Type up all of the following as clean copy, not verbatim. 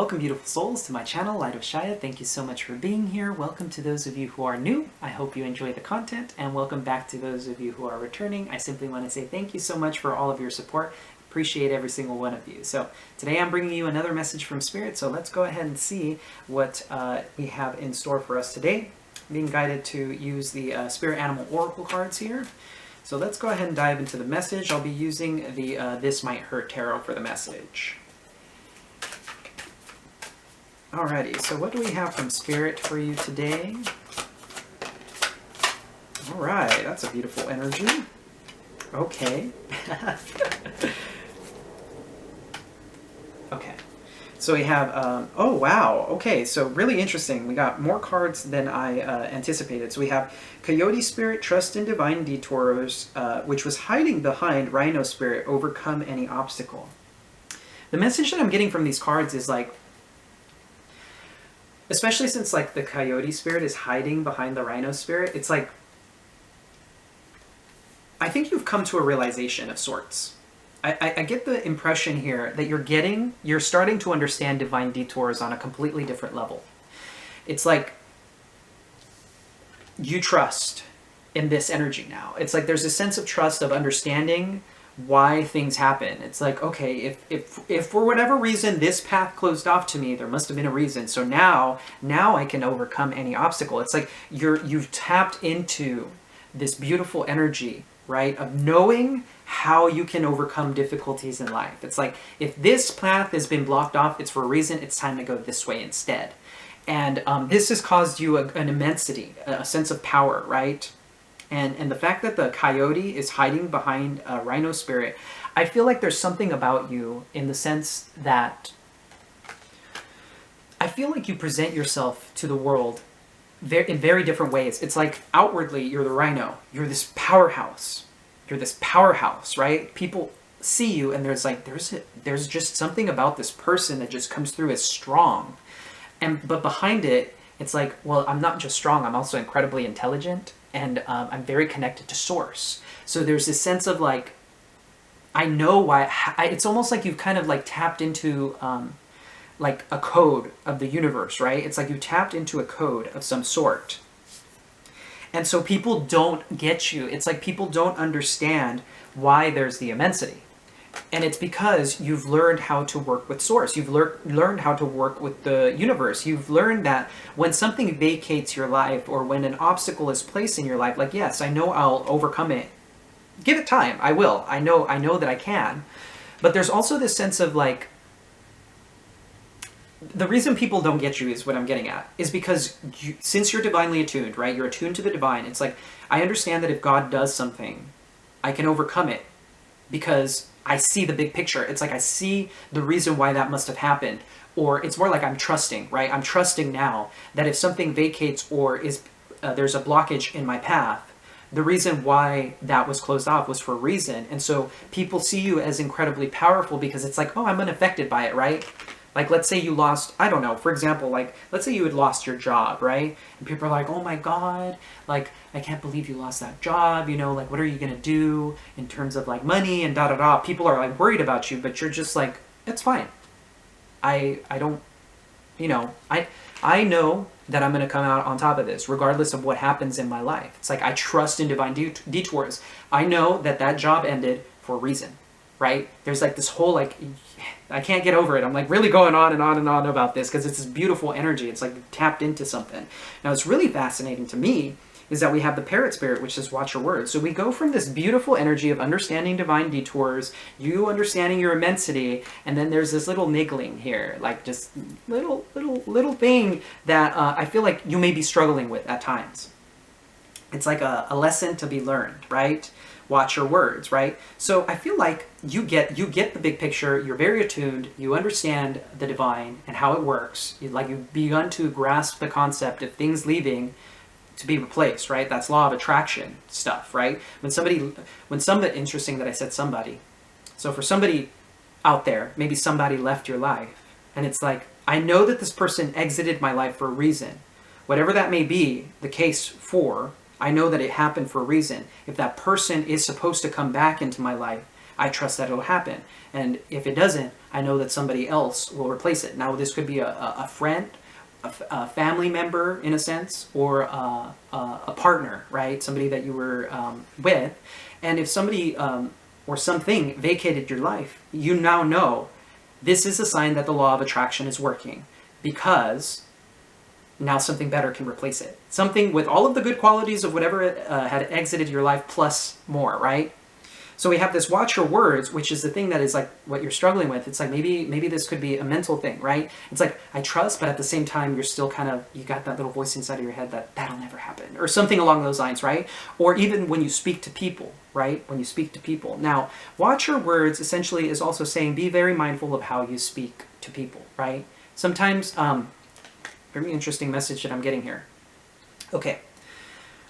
Welcome, beautiful souls, to my channel, Light of Shaya. Thank you so much for being here. Welcome to those of you who are new. I hope you enjoy the content, and welcome back to those of you who are returning. I simply want to say thank you so much for all of your support. Appreciate every single one of you. So today I'm bringing you another message from Spirit, so let's go ahead and see what we have in store for us today. I'm being guided to use the Spirit Animal Oracle cards here. So let's go ahead and dive into the message. I'll be using the This Might Hurt Tarot for the message. Alrighty, so what do we have from Spirit for you today? Alright, that's a beautiful energy. Okay. Okay. So we have, oh wow, okay, so really interesting. We got more cards than I anticipated. So we have Coyote Spirit, Trust in Divine Detours, which was hiding behind Rhino Spirit, Overcome Any Obstacle. The message that I'm getting from these cards is like, especially since like the Coyote Spirit is hiding behind the Rhino Spirit, it's like, I think you've come to a realization of sorts. I get the impression here that you're starting to understand divine detours on a completely different level. It's like you trust in this energy now. It's like there's a sense of trust, of understanding why things happen. It's like, okay, if for whatever reason this path closed off to me, there must have been a reason. So now I can overcome any obstacle. It's like you've tapped into this beautiful energy, right, of knowing how you can overcome difficulties in life. It's like, if this path has been blocked off, it's for a reason. It's time to go this way instead. And this has caused you an immensity, a sense of power, right? And the fact that the Coyote is hiding behind a Rhino Spirit, I feel like there's something about you in the sense that I feel like you present yourself to the world in very different ways. It's like outwardly you're the Rhino, you're this powerhouse. You're this powerhouse, right? People see you and there's like, there's just something about this person that just comes through as strong. But behind it, it's like, well, I'm not just strong, I'm also incredibly intelligent, and I'm very connected to source. So there's this sense of like, I know why, it's almost like you've kind of like tapped into like a code of the universe, right? It's like you tapped into a code of some sort. And so people don't get you. It's like people don't understand why there's the immensity. And it's because you've learned how to work with source. You've learned how to work with the universe. You've learned that when something vacates your life, or when an obstacle is placed in your life, like, yes, I know I'll overcome it. Give it time. I will. I know that I can. But there's also this sense of like, the reason people don't get you is what I'm getting at, is because since you're divinely attuned, right? You're attuned to the divine. It's like, I understand that if God does something, I can overcome it because I see the big picture. It's like I see the reason why that must have happened. Or it's more like I'm trusting, right? I'm trusting now that if something vacates or is there's a blockage in my path, the reason why that was closed off was for a reason. And so people see you as incredibly powerful because it's like, oh, I'm unaffected by it, right? Like, let's say you lost, I don't know, for example, like, let's say you had lost your job, right? And people are like, oh my God, like, I can't believe you lost that job, you know, like, what are you going to do in terms of, like, money and da-da-da? People are, like, worried about you, but you're just like, it's fine. I don't, you know, I know that I'm going to come out on top of this, regardless of what happens in my life. It's like, I trust in divine detours. I know that that job ended for a reason, right? There's, like, this whole, like, I can't get over it. I'm like really going on and on and on about this because it's this beautiful energy. It's like tapped into something. Now, what's really fascinating to me is that we have the Parrot Spirit, which says, watch your words. So we go from this beautiful energy of understanding divine detours, you understanding your immensity, and then there's this little niggling here, like just little thing that I feel like you may be struggling with at times. It's like a lesson to be learned, right? Watch your words, right? So I feel like you get the big picture, you're very attuned, you understand the divine and how it works. You've begun to grasp the concept of things leaving to be replaced, right? That's law of attraction stuff, right? When somebody, interesting that I said somebody. So for somebody out there, maybe somebody left your life, and it's like, I know that this person exited my life for a reason. Whatever that may be the case for, I know that it happened for a reason. If that person is supposed to come back into my life, I trust that it'll happen. And if it doesn't, I know that somebody else will replace it. Now, this could be a friend, a family member in a sense, or a partner, right? Somebody that you were with. And if somebody or something vacated your life, you now know this is a sign that the law of attraction is working, because now something better can replace it. Something with all of the good qualities of whatever had exited your life plus more, right? So we have this watch your words, which is the thing that is like what you're struggling with. It's like maybe this could be a mental thing, right? It's like, I trust, but at the same time, you're still kind of, you got that little voice inside of your head that that'll never happen, or something along those lines, right? Or even when you speak to people, right? When you speak to people. Now, watch your words essentially is also saying be very mindful of how you speak to people, right? Sometimes, very interesting message that I'm getting here. Okay.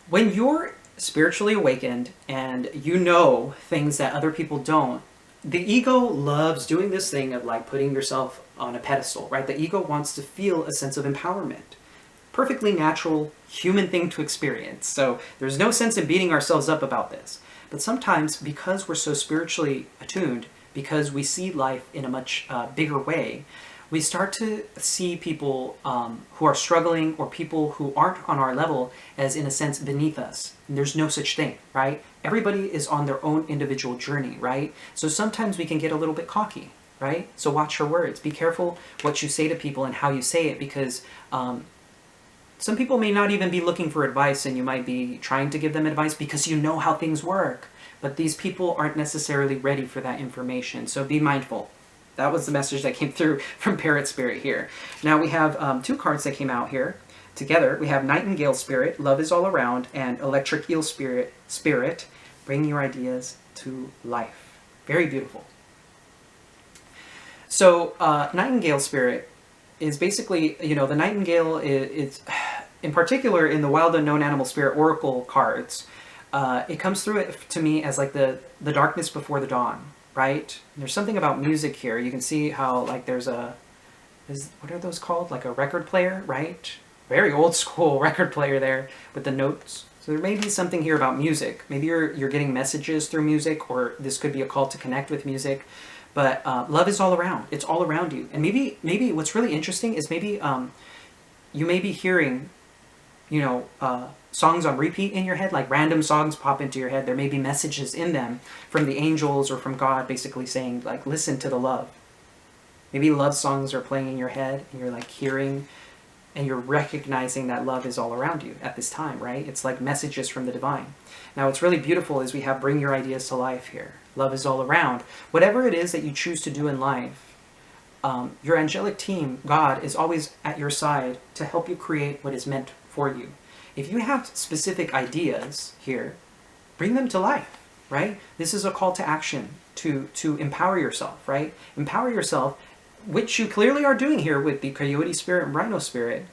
When you're spiritually awakened and you know things that other people don't, the ego loves doing this thing of like putting yourself on a pedestal, right? The ego wants to feel a sense of empowerment. Perfectly natural human thing to experience. So there's no sense in beating ourselves up about this. But sometimes, because we're so spiritually attuned, because we see life in a much bigger way, we start to see people who are struggling, or people who aren't on our level, as in a sense beneath us. And there's no such thing, right? Everybody is on their own individual journey, right? So sometimes we can get a little bit cocky, right? So watch your words. Be careful what you say to people and how you say it, because some people may not even be looking for advice, and you might be trying to give them advice because you know how things work. But these people aren't necessarily ready for that information. So be mindful. That was the message that came through from Parrot Spirit here. Now we have two cards that came out here together. We have Nightingale Spirit, Love is All Around, and Electric Eel Spirit, Bring Your Ideas to Life. Very beautiful. So Nightingale Spirit is basically, you know, the Nightingale is in particular in the Wild Unknown Animal Spirit Oracle cards, it comes through it to me as like the darkness before the dawn. Right? And there's something about music here. You can see how like there's what are those called? Like a record player, right? Very old school record player there with the notes. So there may be something here about music. Maybe you're getting messages through music, or this could be a call to connect with music. But love is all around. It's all around you. And maybe what's really interesting is maybe you may be hearing, you know, songs on repeat in your head, like random songs pop into your head. There may be messages in them from the angels or from God, basically saying, like, listen to the love. Maybe love songs are playing in your head, and you're like hearing, and you're recognizing that love is all around you at this time, right? It's like messages from the divine. Now, what's really beautiful is we have Bring Your Ideas to Life here. Love is all around. Whatever it is that you choose to do in life, your angelic team, God, is always at your side to help you create what is meant for you. If you have specific ideas here, bring them to life, right? This is a call to action to empower yourself, right? Empower yourself, which you clearly are doing here with the Coyote Spirit and Rhino Spirit.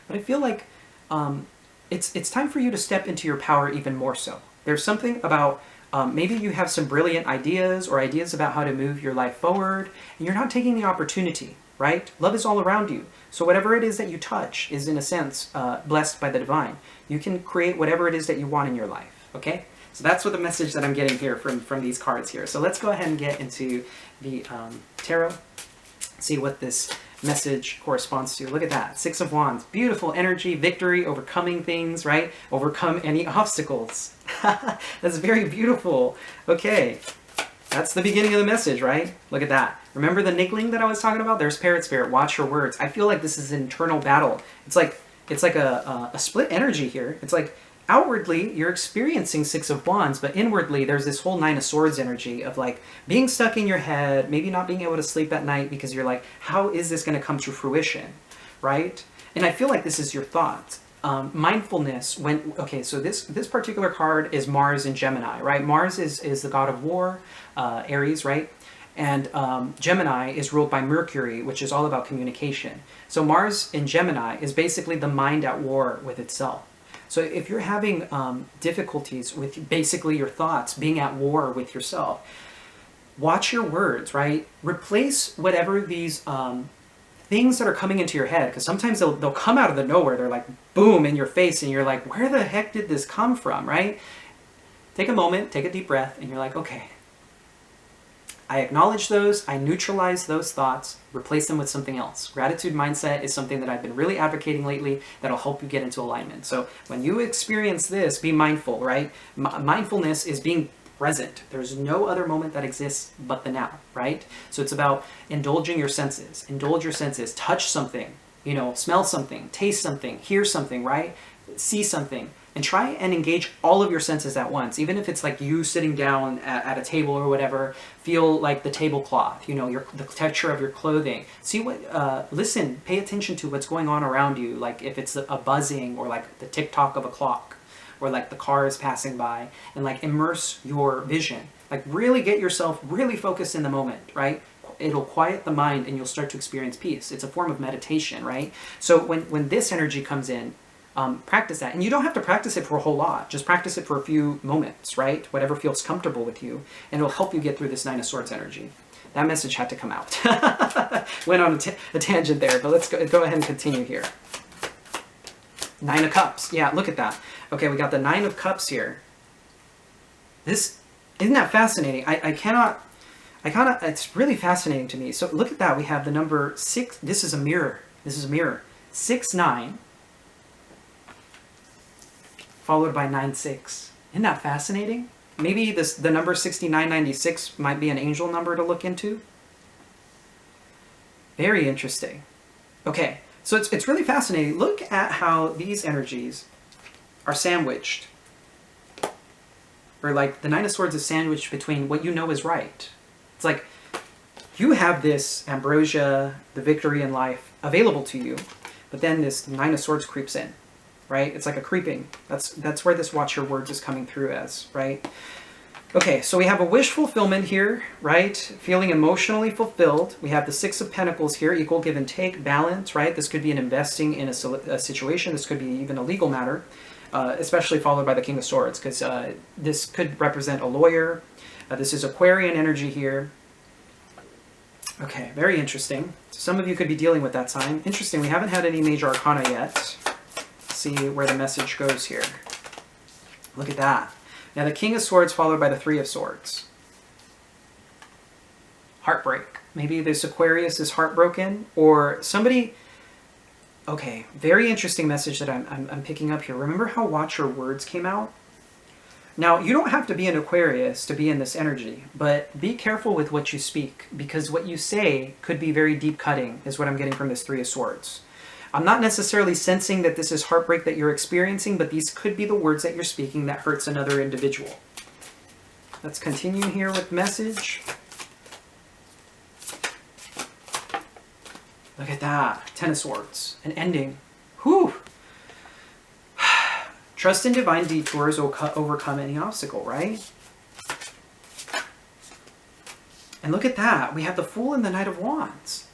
But I feel like it's time for you to step into your power even more so. There's something about maybe you have some brilliant ideas, or ideas about how to move your life forward, and you're not taking the opportunity, right? Love is all around you. So whatever it is that you touch is, in a sense, blessed by the divine. You can create whatever it is that you want in your life, okay? So that's what the message that I'm getting here from these cards here. So let's go ahead and get into the tarot, see what this message corresponds to. Look at that, Six of Wands. Beautiful energy, victory, overcoming things, right? Overcome any obstacles. That's very beautiful. Okay. That's the beginning of the message, right? Look at that. Remember the niggling that I was talking about? There's Parrot Spirit. Watch your words. I feel like this is an internal battle. It's like a split energy here. It's like outwardly you're experiencing Six of Wands, but inwardly there's this whole Nine of Swords energy of like being stuck in your head, maybe not being able to sleep at night because you're like, how is this going to come to fruition, right? And I feel like this is your thought. Mindfulness, okay, so this particular card is Mars in Gemini, right? Mars is the god of war, Aries, right? And Gemini is ruled by Mercury, which is all about communication. So Mars in Gemini is basically the mind at war with itself. So if you're having difficulties with basically your thoughts, being at war with yourself, watch your words, right? Replace whatever these things that are coming into your head, because sometimes they'll come out of the nowhere. They're like, boom, in your face, and you're like, where the heck did this come from, right? Take a moment, take a deep breath, and you're like, okay, I acknowledge those, I neutralize those thoughts, replace them with something else. Gratitude mindset is something that I've been really advocating lately that'll help you get into alignment. So when you experience this, be mindful, right? Mindfulness is being present. There's no other moment that exists but the now, right? So it's about indulging your senses. Indulge your senses. Touch something, you know, smell something, taste something, hear something, right? See something. And try and engage all of your senses at once. Even if it's like you sitting down at a table or whatever, feel like the tablecloth, you know, the texture of your clothing. See listen, pay attention to what's going on around you. Like if it's a buzzing or like the tick-tock of a clock or like the cars passing by, and like immerse your vision. Like really get yourself really focused in the moment, right? It'll quiet the mind and you'll start to experience peace. It's a form of meditation, right? So when this energy comes in, practice that. And you don't have to practice it for a whole lot. Just practice it for a few moments, right? Whatever feels comfortable with you. And it'll help you get through this Nine of Swords energy. That message had to come out. Went on a tangent there, but let's go ahead and continue here. Nine of Cups. Yeah, look at that. Okay, we got the Nine of Cups here. Isn't that fascinating? It's really fascinating to me. So look at that. We have the number 6. This is a mirror. 6-9. Followed by 9-6. Isn't that fascinating? Maybe the number 6996 might be an angel number to look into. Very interesting. Okay, so it's really fascinating. Look at how these energies are sandwiched. Or like the Nine of Swords is sandwiched between what you know is right. It's like you have this ambrosia, the victory in life available to you, but then this Nine of Swords creeps in. Right? It's like a creeping. That's where this watch your words is coming through as, right? Okay, so we have a wish fulfillment here, right? Feeling emotionally fulfilled. We have the Six of Pentacles here, equal give and take, balance, right? This could be an investing in a situation. This could be even a legal matter, especially followed by the King of Swords, because this could represent a lawyer. This is Aquarian energy here. Okay, very interesting. So some of you could be dealing with that sign. Interesting, we haven't had any major arcana yet. See where the message goes here. Look at that. Now the King of Swords followed by the Three of Swords. Heartbreak. Maybe this Aquarius is heartbroken, or somebody... Okay, very interesting message that I'm picking up here. Remember how watch your words came out? Now, you don't have to be an Aquarius to be in this energy, but be careful with what you speak, because what you say could be very deep cutting, is what I'm getting from this Three of Swords. I'm not necessarily sensing that this is heartbreak that you're experiencing, but these could be the words that you're speaking that hurts another individual. Let's continue here with message. Look at that. Ten of Swords. An ending. Whew. Trust in divine detours will overcome any obstacle, right? And look at that. We have the Fool and the Knight of Wands.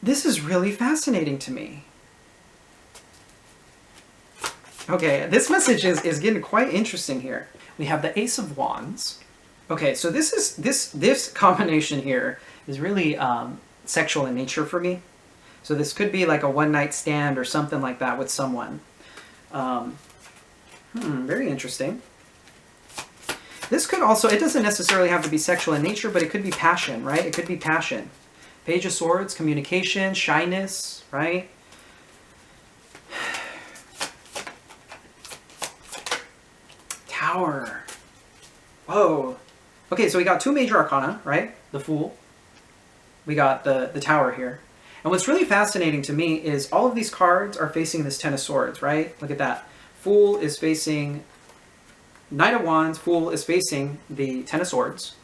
This is really fascinating to me. Okay, this message is getting quite interesting here. We have the Ace of Wands. Okay, so this combination here is really sexual in nature for me. So this could be like a one-night stand or something like that with someone. Very interesting. This could also, it doesn't necessarily have to be sexual in nature, but it could be passion, right? It could be passion. Page of Swords, communication, shyness, right? Tower. Whoa. Okay, so we got two major arcana, right? The Fool. We got the Tower here. And what's really fascinating to me is all of these cards are facing this Ten of Swords, right? Look at that. Fool is facing Knight of Wands. Fool is facing the Ten of Swords.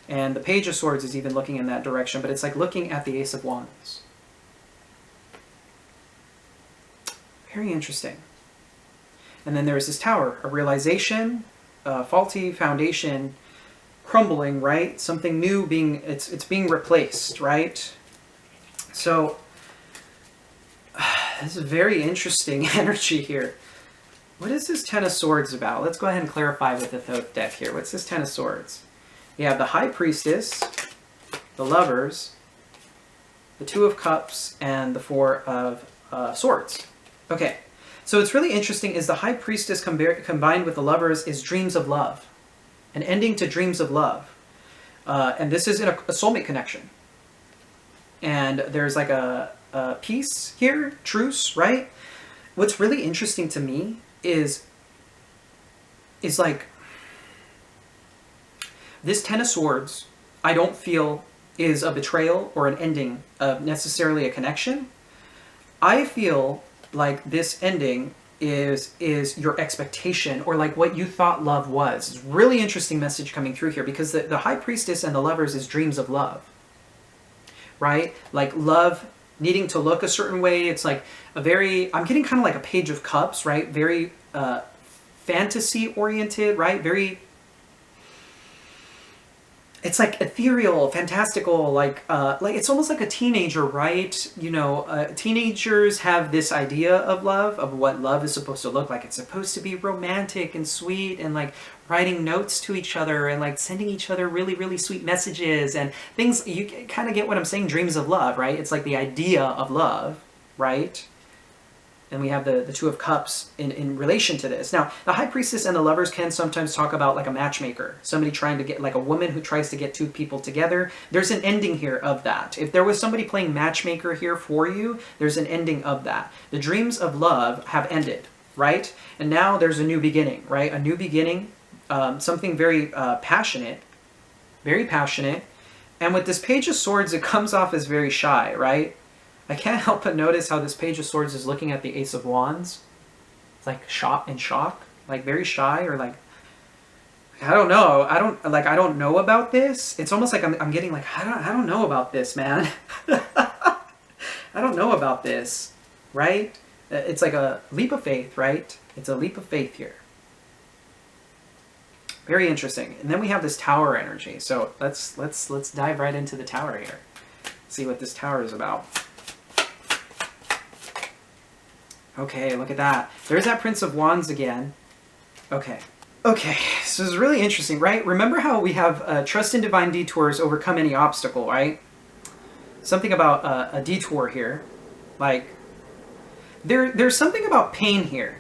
And the Page of Swords is even looking in that direction, but it's like looking at the Ace of Wands. Very interesting. And then there's this Tower, a realization, a faulty foundation crumbling, right? Something new being, it's being replaced, right? So, this is very interesting energy here. What is this Ten of Swords about? Let's go ahead and clarify with the Thoth deck here. What's this Ten of Swords? You have the High Priestess, the Lovers, the Two of Cups, and the Four of Swords. Okay, So it's really interesting is the High Priestess combined with the Lovers is dreams of love. An ending to dreams of love. And this is in a soulmate connection. And there's like a peace here, truce, right? What's really interesting to me is like this Ten of Swords, I don't feel is a betrayal or an ending of necessarily a connection. I feel like this ending is your expectation, or like what you thought love was. It's a really interesting message coming through here, because the High Priestess and the Lovers is dreams of love, right? Like love needing to look a certain way. It's like a very, I'm getting kind of like a Page of Cups, right? Very fantasy oriented, right? Very, it's like ethereal, fantastical, like it's almost like a teenager, right? You know, teenagers have this idea of love, of what love is supposed to look like. It's supposed to be romantic and sweet, and like writing notes to each other and like sending each other really, really sweet messages and things. You kind of get what I'm saying, dreams of love, right? It's like the idea of love, right? And we have the Two of Cups in relation to this. Now, the High Priestess and the Lovers can sometimes talk about like a matchmaker. Somebody trying to get, like a woman who tries to get two people together. There's an ending here of that. If there was somebody playing matchmaker here for you, there's an ending of that. The dreams of love have ended, right? And now there's a new beginning, right? A new beginning, something very passionate, very passionate. And with this Page of Swords, it comes off as very shy, right? I can't help but notice how this Page of Swords is looking at the Ace of Wands. It's like in shock, like very shy, or like, I don't know. I don't know about this. It's almost like I'm getting like, I don't know about this, man. I don't know about this, right? It's like a leap of faith, right? It's a leap of faith here. Very interesting. And then we have this Tower energy. So let's dive right into the Tower here. See what this Tower is about. Okay, look at that. There's that Prince of Wands again. Okay, so it's really interesting, right? Remember how we have trust in divine detours, overcome any obstacle, right? Something about a detour here. Like, there's something about pain here.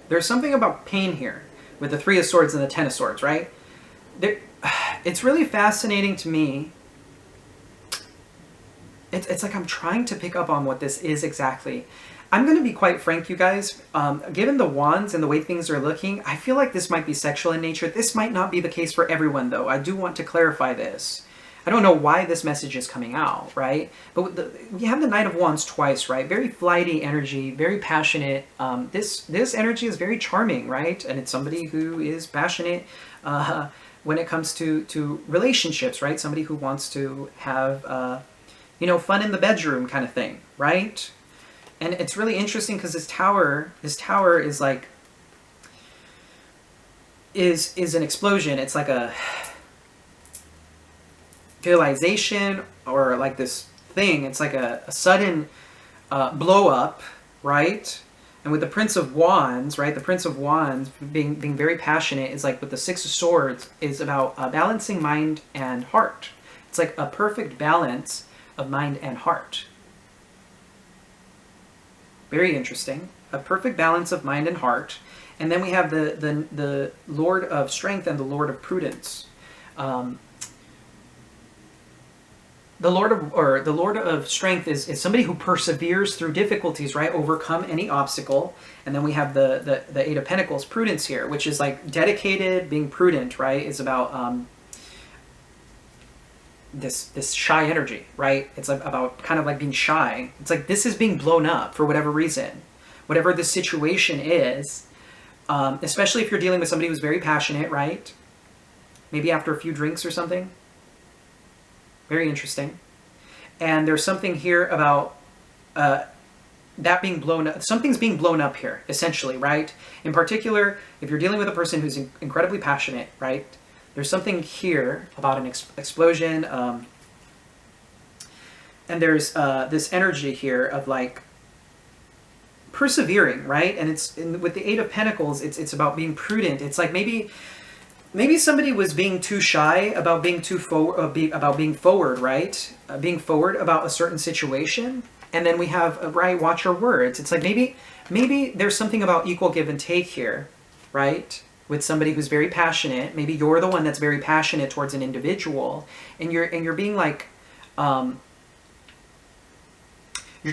There's something about pain here with the Three of Swords and the Ten of Swords, right? It's really fascinating to me. It's like I'm trying to pick up on what this is exactly. I'm going to be quite frank, you guys. Given the wands and the way things are looking, I feel like this might be sexual in nature. This might not be the case for everyone, though. I do want to clarify this. I don't know why this message is coming out, right? But we have the Knight of Wands twice, right? Very flighty energy, very passionate. This energy is very charming, right? And it's somebody who is passionate when it comes to relationships, right? Somebody who wants to have, you know, fun in the bedroom kind of thing, right? And it's really interesting because this tower is like, is an explosion. It's like a realization, or like this thing. It's like a sudden blow up, right? And with the Prince of Wands, right? The Prince of Wands being very passionate is like, with the Six of Swords is about balancing mind and heart. It's like a perfect balance of mind and heart. Very interesting. A perfect balance of mind and heart. And then we have the Lord of Strength and the Lord of Prudence. The Lord of Strength is somebody who perseveres through difficulties, right? Overcome any obstacle. And then we have the Eight of Pentacles, Prudence here, which is like dedicated, being prudent, right? Is about this shy energy, right? It's about kind of like being shy. It's like this is being blown up for whatever reason. Whatever the situation is, especially if you're dealing with somebody who's very passionate, right? Maybe after a few drinks or something. Very interesting. And there's something here about that being blown up. Something's being blown up here, essentially, right? In particular, if you're dealing with a person who's incredibly passionate, right? There's something here about an explosion, and there's this energy here of like persevering, right? And it's with the Eight of Pentacles, it's about being prudent. It's like maybe somebody was being too shy about being forward, right? Being forward about a certain situation, And then we have, right, watch your words. It's like maybe there's something about equal give and take here, right? With somebody who's very passionate. Maybe you're the one that's very passionate towards an individual, and you're being like, you're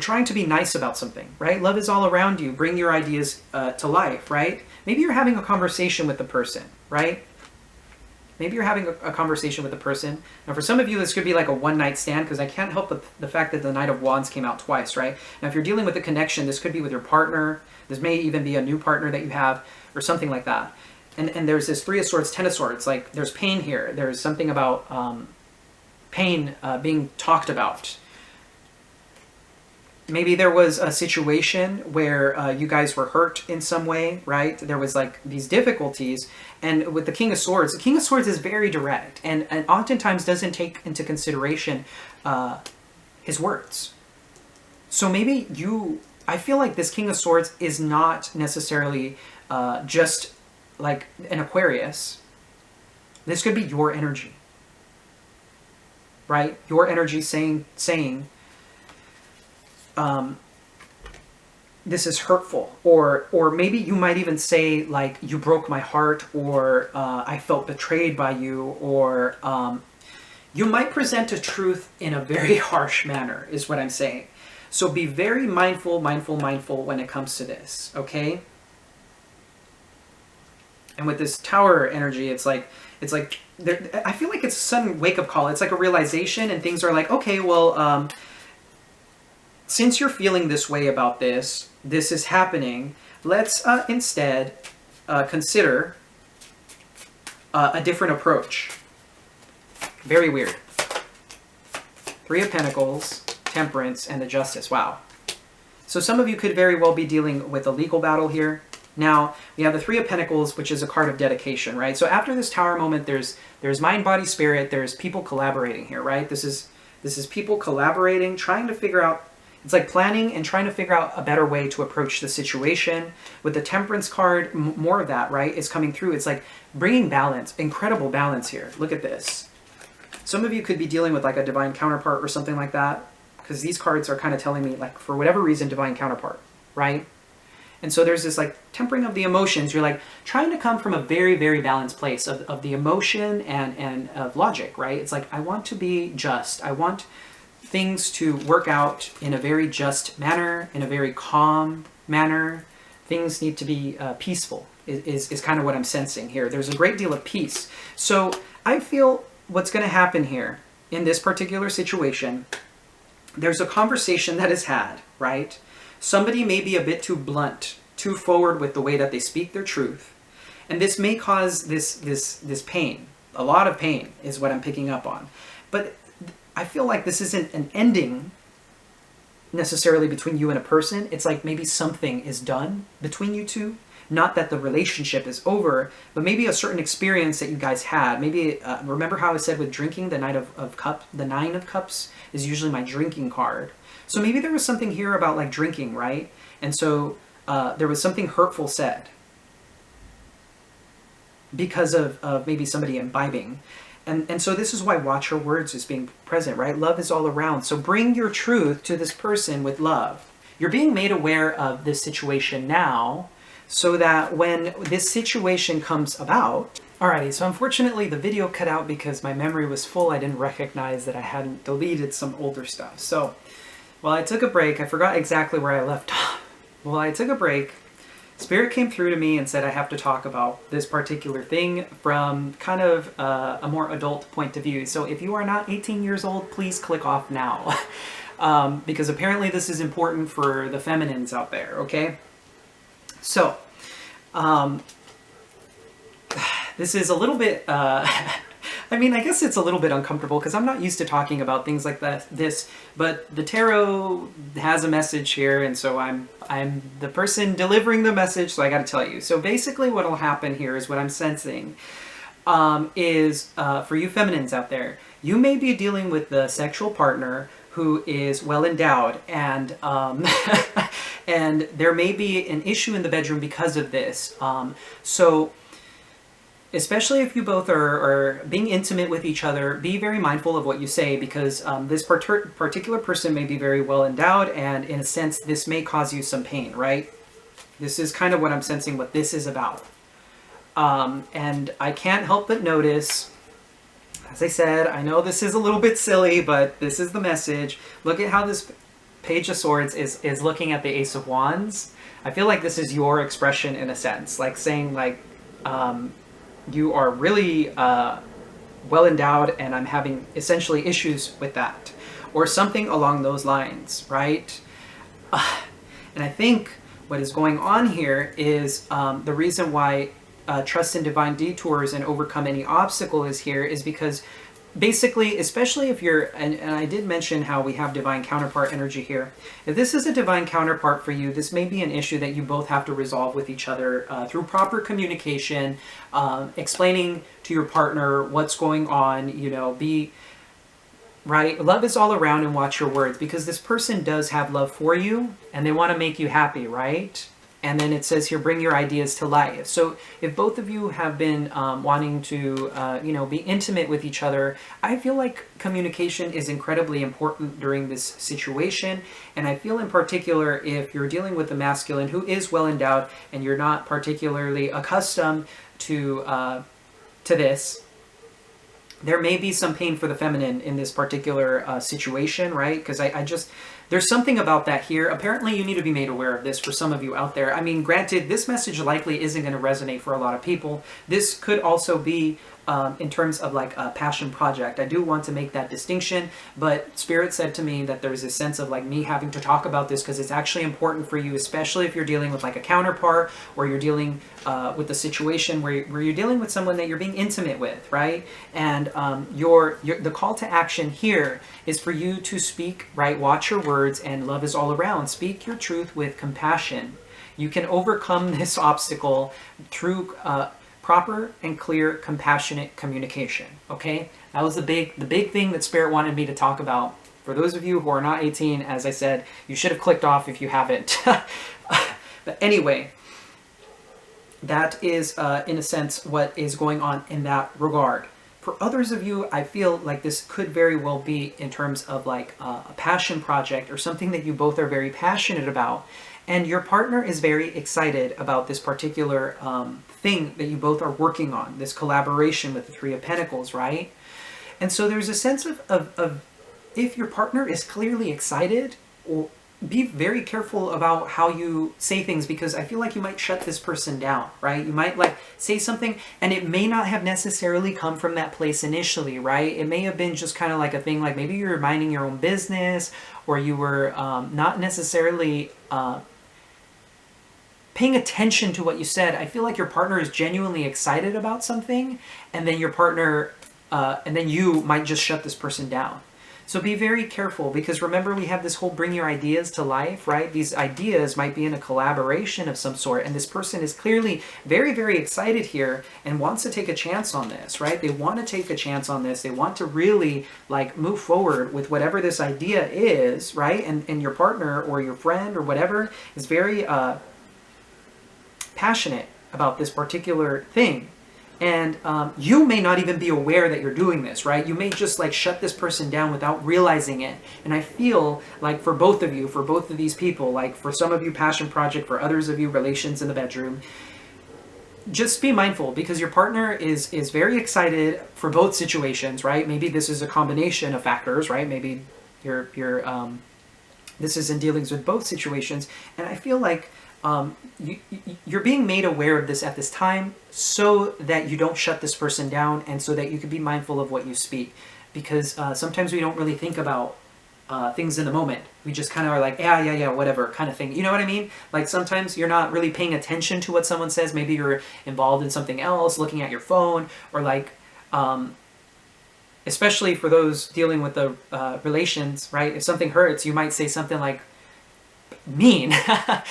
trying to be nice about something, right? Love is all around you. Bring your ideas to life, right? Maybe you're having a conversation with the person, right? Maybe you're having a conversation with the person. Now, for some of you, this could be like a one-night stand, because I can't help the fact that the Knight of Wands came out twice, right? Now, if you're dealing with a connection, this could be with your partner. This may even be a new partner that you have, or something like that. And there's this Three of Swords, Ten of Swords. Like, there's pain here. There's something about pain being talked about. Maybe there was a situation where you guys were hurt in some way, right? There was like these difficulties. And with the King of Swords is very direct and oftentimes doesn't take into consideration his words. So maybe I feel like this King of Swords is not necessarily just like an Aquarius. This could be your energy, right? Your energy saying, this is hurtful, or maybe you might even say like, you broke my heart, or I felt betrayed by you, or you might present a truth in a very harsh manner, is what I'm saying. So be very mindful when it comes to this, okay? And with this Tower energy, it's like I feel like it's a sudden wake-up call. It's like a realization, and things are like, okay, well, since you're feeling this way about this is happening, let's instead consider a different approach. Very weird. Three of Pentacles, Temperance, and the Justice. Wow. So some of you could very well be dealing with a legal battle here. Now, we have the Three of Pentacles, which is a card of dedication, right? So after this Tower moment, there's mind, body, spirit. There's people collaborating here, right? This is people collaborating, trying to figure out. It's like planning and trying to figure out a better way to approach the situation. With the Temperance card, more of that, right, is coming through. It's like bringing balance, incredible balance here. Look at this. Some of you could be dealing with like a divine counterpart or something like that, because these cards are kind of telling me, like, for whatever reason, divine counterpart, right? And so there's this like tempering of the emotions. You're like trying to come from a very, very balanced place of the emotion and of logic, right? It's like, I want to be just. I want things to work out in a very just manner, in a very calm manner. Things need to be peaceful, is kind of what I'm sensing here. There's a great deal of peace. So I feel what's going to happen here in this particular situation, there's a conversation that is had, right? Somebody may be a bit too blunt, too forward with the way that they speak their truth. And this may cause this pain. A lot of pain is what I'm picking up on. But I feel like this isn't an ending necessarily between you and a person. It's like maybe something is done between you two. Not that the relationship is over, but maybe a certain experience that you guys had. Maybe, remember how I said with drinking, the Nine of Cups is usually my drinking card. So maybe there was something here about like drinking, right? And so there was something hurtful said because of maybe somebody imbibing. And so this is why watch your words is being present, right? Love is all around. So bring your truth to this person with love. You're being made aware of this situation now so that when this situation comes about... Alrighty, so unfortunately the video cut out because my memory was full. I didn't recognize that I hadn't deleted some older stuff. So while I took a break, I forgot exactly where I left off. While I took a break, Spirit came through to me and said I have to talk about this particular thing from kind of a more adult point of view. So if you are not 18 years old, please click off now. Because apparently this is important for the feminines out there, okay? So, this is a little bit, I mean, I guess it's a little bit uncomfortable because I'm not used to talking about things like this, but the tarot has a message here, and so I'm the person delivering the message, so I got to tell you. So basically what will happen here is what I'm sensing is for you feminines out there, you may be dealing with the sexual partner who is well endowed, and and there may be an issue in the bedroom because of this. So especially if you both are being intimate with each other, be very mindful of what you say, because this particular person may be very well endowed, and in a sense, this may cause you some pain, right? This is kind of what I'm sensing what this is about. And I can't help but notice, as I said, I know this is a little bit silly, but this is the message. Look at how this Page of Swords is looking at the Ace of Wands. I feel like this is your expression in a sense, like saying like, you are really well endowed, and I'm having essentially issues with that, or something along those lines, right? And I think what is going on here is the reason why trust in divine detours and overcome any obstacle is here is because basically, especially if you're, and I did mention how we have divine counterpart energy here. If this is a divine counterpart for you, this may be an issue that you both have to resolve with each other through proper communication, explaining to your partner what's going on, you know, right? Love is all around, and watch your words, because this person does have love for you and they want to make you happy, right? And then it says here, bring your ideas to life. So if both of you have been wanting to, you know, be intimate with each other, I feel like communication is incredibly important during this situation. And I feel in particular, if you're dealing with a masculine who is well endowed and you're not particularly accustomed to this, there may be some pain for the feminine in this particular situation, right? Because I just, there's something about that here. Apparently you need to be made aware of this for some of you out there. I mean, granted, this message likely isn't going to resonate for a lot of people. This could also be in terms of like a passion project. I do want to make that distinction, but Spirit said to me that there's a sense of like me having to talk about this because it's actually important for you, especially if you're dealing with like a counterpart, or you're dealing with a situation where you're dealing with someone that you're being intimate with, right? And the call to action here is for you to speak, right? Watch your words, and love is all around. Speak your truth with compassion. You can overcome this obstacle through proper and clear, compassionate communication. Okay, that was the big thing that Spirit wanted me to talk about. For those of you who are not 18, as I said, you should have clicked off if you haven't. But anyway, that is in a sense what is going on in that regard. For others of you, I feel like this could very well be in terms of like a passion project or something that you both are very passionate about. And your partner is very excited about this particular thing that you both are working on, this collaboration with the Three of Pentacles, right? And so there's a sense of if your partner is clearly excited, or be very careful about how you say things, because I feel like you might shut this person down, right? You might like say something and it may not have necessarily come from that place initially, right? It may have been just kind of like a thing, like maybe you were minding your own business, or you were not necessarily paying attention to what you said. I feel like your partner is genuinely excited about something, and then your partner, and then you might just shut this person down. So be very careful, because remember, we have this whole bring your ideas to life, right? These ideas might be in a collaboration of some sort, and this person is clearly very, very excited here and wants to take a chance on this, right? They want to take a chance on this. They want to really like move forward with whatever this idea is, right? And your partner or your friend or whatever is very passionate about this particular thing. And you may not even be aware that you're doing this, right? You may just like shut this person down without realizing it. And I feel like for both of you, for both of these people, like for some of you passion project, for others of you relations in the bedroom, just be mindful, because your partner is very excited for both situations, right? Maybe this is a combination of factors, right? Maybe this is in dealings with both situations. And I feel like you're being made aware of this at this time so that you don't shut this person down, and so that you can be mindful of what you speak, because sometimes we don't really think about things in the moment. We just kind of are like, yeah, whatever kind of thing. You know what I mean? Like sometimes you're not really paying attention to what someone says. Maybe you're involved in something else, looking at your phone, or like, especially for those dealing with the relations, right? If something hurts, you might say something like, mean,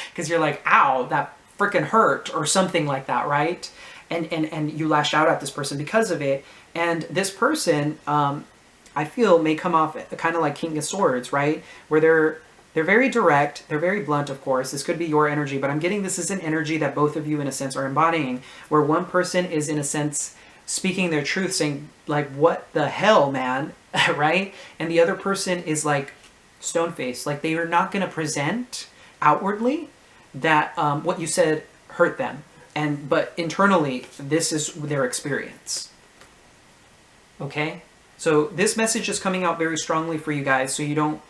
because you're like, ow, that freaking hurt, or something like that, right? And you lash out at this person because of it. And this person, I feel, may come off kind of like King of Swords, right? Where they're They're very direct. They're very blunt, of course. This could be your energy, but I'm getting this is an energy that both of you, in a sense, are embodying, where one person is, in a sense, speaking their truth, saying, like, what the hell, man, right? And the other person is, like, stone-faced. Like, they are not going to present outwardly that what you said hurt them. But internally, this is their experience. Okay? So this message is coming out very strongly for you guys, so you don't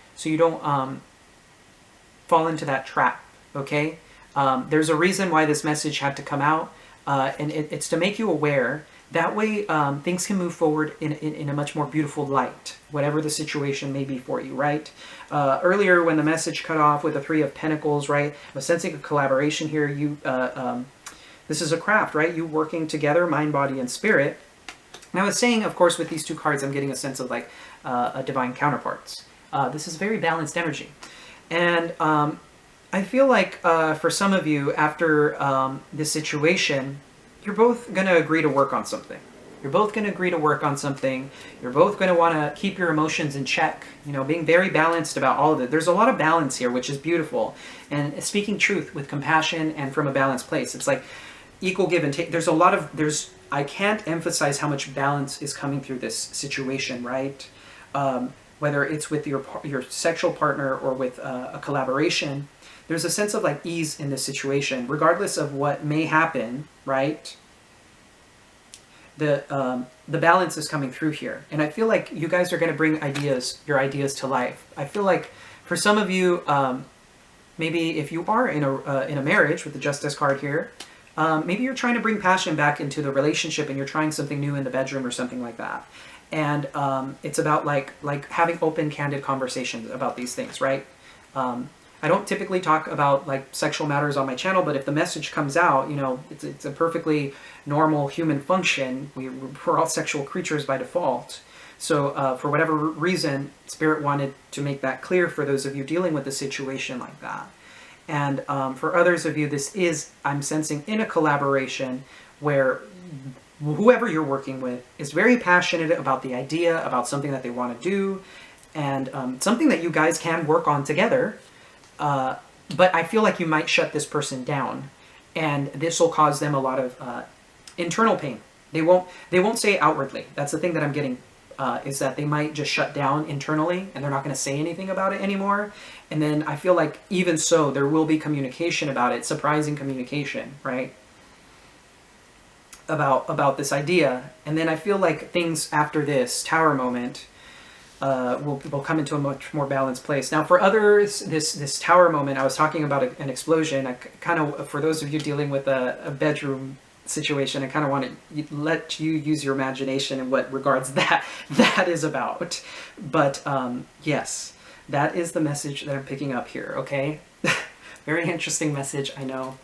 fall into that trap, okay? There's a reason why this message had to come out, and it's to make you aware. That way, things can move forward in a much more beautiful light, whatever the situation may be for you, right? Earlier, when the message cut off with the Three of Pentacles, right? I was sensing a collaboration here. This is a craft, right? You working together, mind, body, and spirit. And I was saying, of course, with these two cards, I'm getting a sense of, like, a divine counterparts. This is very balanced energy. And I feel like for some of you, after this situation, you're both going to agree to work on something. You're both going to agree to work on something. You're both going to want to keep your emotions in check, you know, being very balanced about all of it. There's a lot of balance here, which is beautiful. And speaking truth with compassion and from a balanced place. It's like equal give and take. I can't emphasize how much balance is coming through this situation, right? Whether it's with your sexual partner or with a collaboration, there's a sense of, like, ease in this situation, regardless of what may happen, right? The balance is coming through here, and I feel like you guys are going to bring your ideas to life. I feel like for some of you, maybe if you are in a marriage with the Justice card here, maybe you're trying to bring passion back into the relationship, and you're trying something new in the bedroom or something like that. And it's about like having open, candid conversations about these things, right? I don't typically talk about, like, sexual matters on my channel, but if the message comes out, you know, it's a perfectly normal human function. We're all sexual creatures by default. So for whatever reason, Spirit wanted to make that clear for those of you dealing with a situation like that. And for others of you, this is, I'm sensing, in a collaboration where whoever you're working with is very passionate about the idea, about something that they want to do, and something that you guys can work on together. But I feel like you might shut this person down, and this will cause them a lot of internal pain. They won't say it outwardly. That's the thing that I'm getting, is that they might just shut down internally, and they're not going to say anything about it anymore. And then I feel like even so, there will be communication about it, surprising communication, right? About this idea. And then I feel like things after this Tower moment will come into a much more balanced place. Now, for others, this Tower moment, I was talking about an explosion. I kind of, for those of you dealing with a bedroom situation, I kind of want to let you use your imagination in what regards that is about. But yes, that is the message that I'm picking up here, okay? Very interesting message, I know.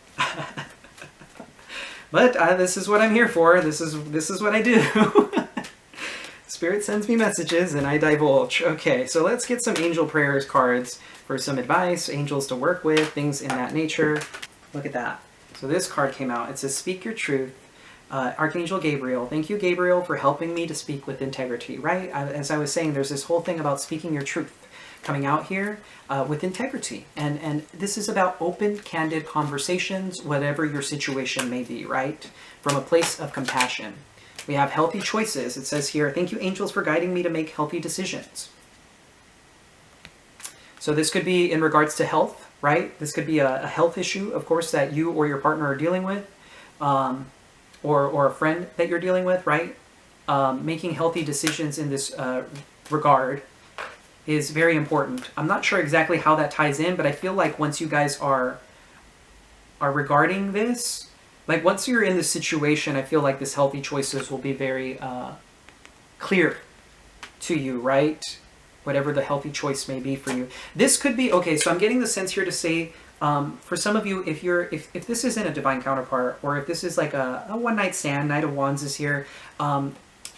But this is what I'm here for. This is what I do. Spirit sends me messages and I divulge. Okay, so let's get some angel prayers cards for some advice, angels to work with, things in that nature. Look at that. So this card came out. It says, speak your truth. Archangel Gabriel. Thank you, Gabriel, for helping me to speak with integrity, right? As I was saying, there's this whole thing about speaking your truth coming out here with integrity. And this is about open, candid conversations, whatever your situation may be, right? From a place of compassion. We have healthy choices. It says here, thank you, angels, for guiding me to make healthy decisions. So this could be in regards to health, right? This could be a health issue, of course, that you or your partner are dealing with, or a friend that you're dealing with, right? Making healthy decisions in this regard is very important. I'm not sure exactly how that ties in, but I feel like once you guys are regarding this, like once you're in this situation, I feel like this healthy choices will be very clear to you, right? Whatever the healthy choice may be for you. This could be, okay, so I'm getting the sense here to say, for some of you, if this isn't a divine counterpart, or if this is like a one-night stand, Knight of Wands is here,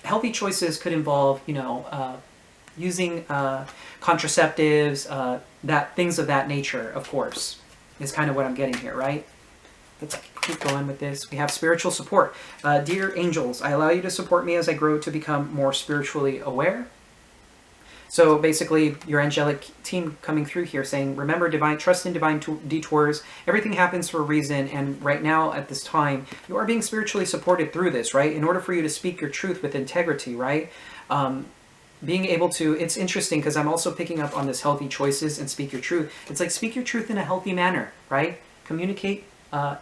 healthy choices could involve, you know, using contraceptives, things of that nature, of course, is kind of what I'm getting here, right? Let's keep going with this. We have spiritual support. Dear angels, I allow you to support me as I grow to become more spiritually aware. So basically, your angelic team coming through here saying, remember, trust in divine detours. Everything happens for a reason, and right now, at this time, you are being spiritually supported through this, right? In order for you to speak your truth with integrity, right? Being able to, it's interesting because I'm also picking up on this healthy choices and speak your truth. It's like speak your truth in a healthy manner, right? Communicate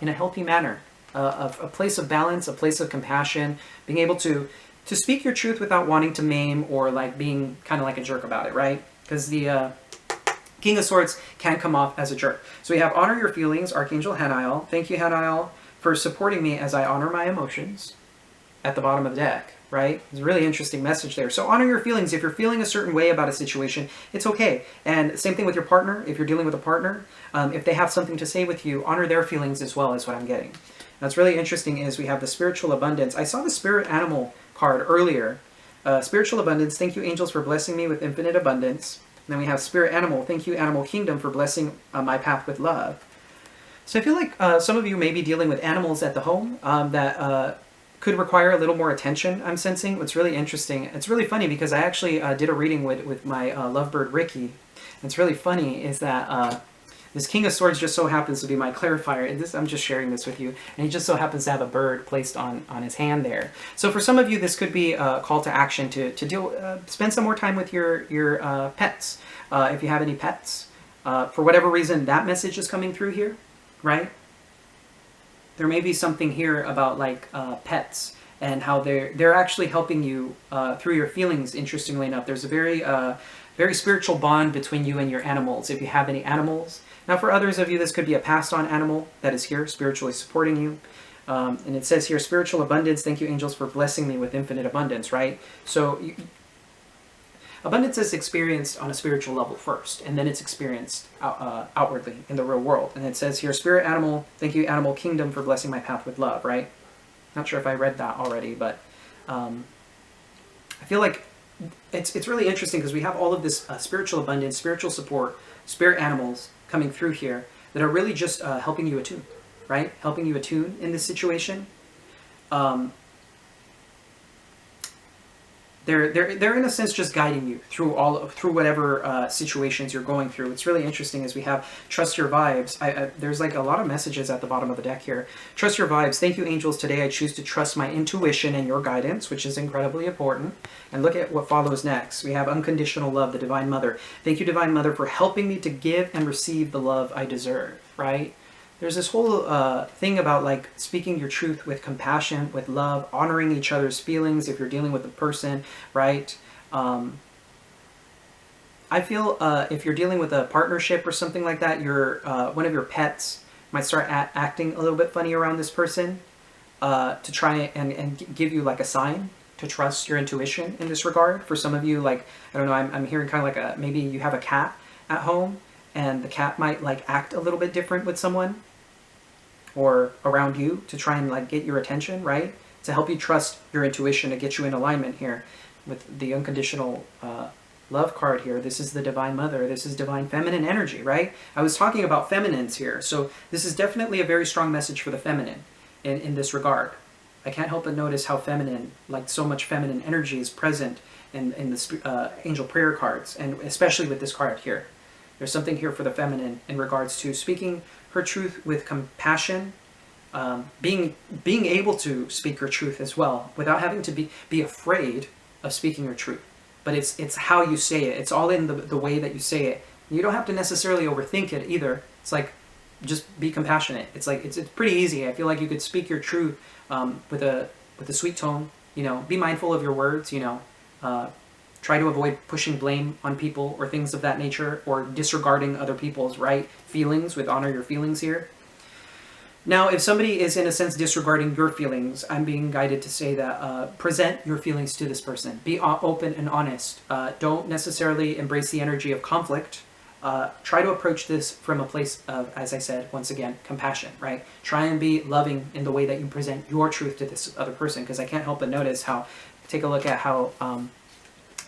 in a healthy manner, a place of balance, a place of compassion, being able to speak your truth without wanting to maim or like being kind of like a jerk about it, right? Because the King of Swords can come off as a jerk. So we have honor your feelings, Archangel Haniel. Thank you, Haniel, for supporting me as I honor my emotions at the bottom of the deck, right? It's a really interesting message there. So honor your feelings. If you're feeling a certain way about a situation, it's okay. And same thing with your partner. If you're dealing with a partner, if they have something to say with you, honor their feelings as well, is what I'm getting. Now, what's really interesting is we have the spiritual abundance. I saw the spirit animal card earlier. Spiritual abundance. Thank you, angels, for blessing me with infinite abundance. And then we have spirit animal. Thank you, animal kingdom, for blessing my path with love. So I feel like some of you may be dealing with animals at the home that could require a little more attention, I'm sensing. What's really interesting, it's really funny because I actually did a reading with my lovebird Ricky. And it's really funny is that this King of Swords just so happens to be my clarifier. And I'm just sharing this with you. And he just so happens to have a bird placed on his hand there. So for some of you, this could be a call to action to spend some more time with your pets. If you have any pets. For whatever reason, that message is coming through here, right? There may be something here about like pets and how they're actually helping you through your feelings. Interestingly enough, there's a very spiritual bond between you and your animals. If you have any animals, now for others of you, this could be a passed on animal that is here spiritually supporting you. And it says here, spiritual abundance. Thank you, angels, for blessing me with infinite abundance. Right. So abundance is experienced on a spiritual level first, and then it's experienced outwardly in the real world. And it says here, spirit animal, thank you, animal kingdom, for blessing my path with love, right? Not sure if I read that already, but I feel like it's really interesting because we have all of this spiritual abundance, spiritual support, spirit animals coming through here that are really just helping you attune, right? Helping you attune in this situation. They're in a sense just guiding you through whatever situations you're going through. It's really interesting as we have trust your vibes. There's like a lot of messages at the bottom of the deck here. Trust your vibes. Thank you, angels. Today I choose to trust my intuition and your guidance, which is incredibly important. And look at what follows next. We have unconditional love, the Divine Mother. Thank you, Divine Mother, for helping me to give and receive the love I deserve, right? There's this whole thing about like speaking your truth with compassion, with love, honoring each other's feelings if you're dealing with a person, right? I feel if you're dealing with a partnership or something like that, one of your pets might start acting a little bit funny around this person to try and give you like a sign to trust your intuition in this regard. For some of you, like, I don't know, I'm hearing kind of like maybe you have a cat at home and the cat might like act a little bit different with someone or around you to try and like get your attention, right? To help you trust your intuition, to get you in alignment here with the unconditional love card here. This is the Divine Mother. This is divine feminine energy, right? I was talking about feminines here. So this is definitely a very strong message for the feminine in this regard. I can't help but notice how feminine, like so much feminine energy is present in the angel prayer cards, and especially with this card here. There's something here for the feminine in regards to speaking her truth with compassion, being able to speak her truth as well without having to be afraid of speaking your truth. But it's how you say it. It's all in the way that you say it. You don't have to necessarily overthink it either. It's like, just be compassionate. It's like, it's pretty easy. I feel like you could speak your truth with a sweet tone. You know, be mindful of your words, you know. Try to avoid pushing blame on people or things of that nature, or disregarding other people's feelings with honor your feelings here. Now, if somebody is in a sense disregarding your feelings, I'm being guided to say that present your feelings to this person. Be open and honest. Don't necessarily embrace the energy of conflict. Try to approach this from a place of, as I said, once again, compassion, right? Try and be loving in the way that you present your truth to this other person, because I can't help but notice how, take a look at how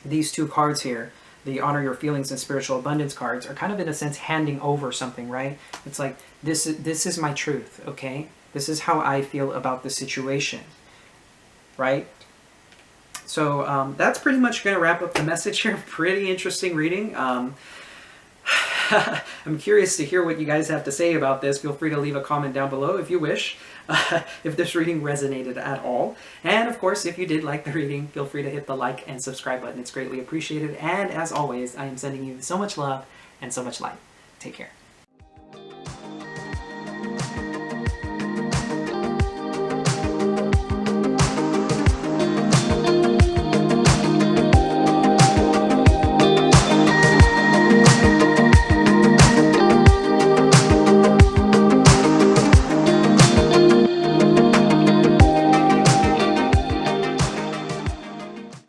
these two cards here, the honor your feelings and spiritual abundance cards, are kind of in a sense handing over something, right? It's like, this is my truth, okay? This is how I feel about the situation, right? So that's pretty much going to wrap up the message here. Pretty interesting reading. I'm curious to hear what you guys have to say about this. Feel free to leave a comment down below if you wish, if this reading resonated at all. And of course, if you did like the reading, feel free to hit the like and subscribe button. It's greatly appreciated. And as always, I am sending you so much love and so much light. Take care.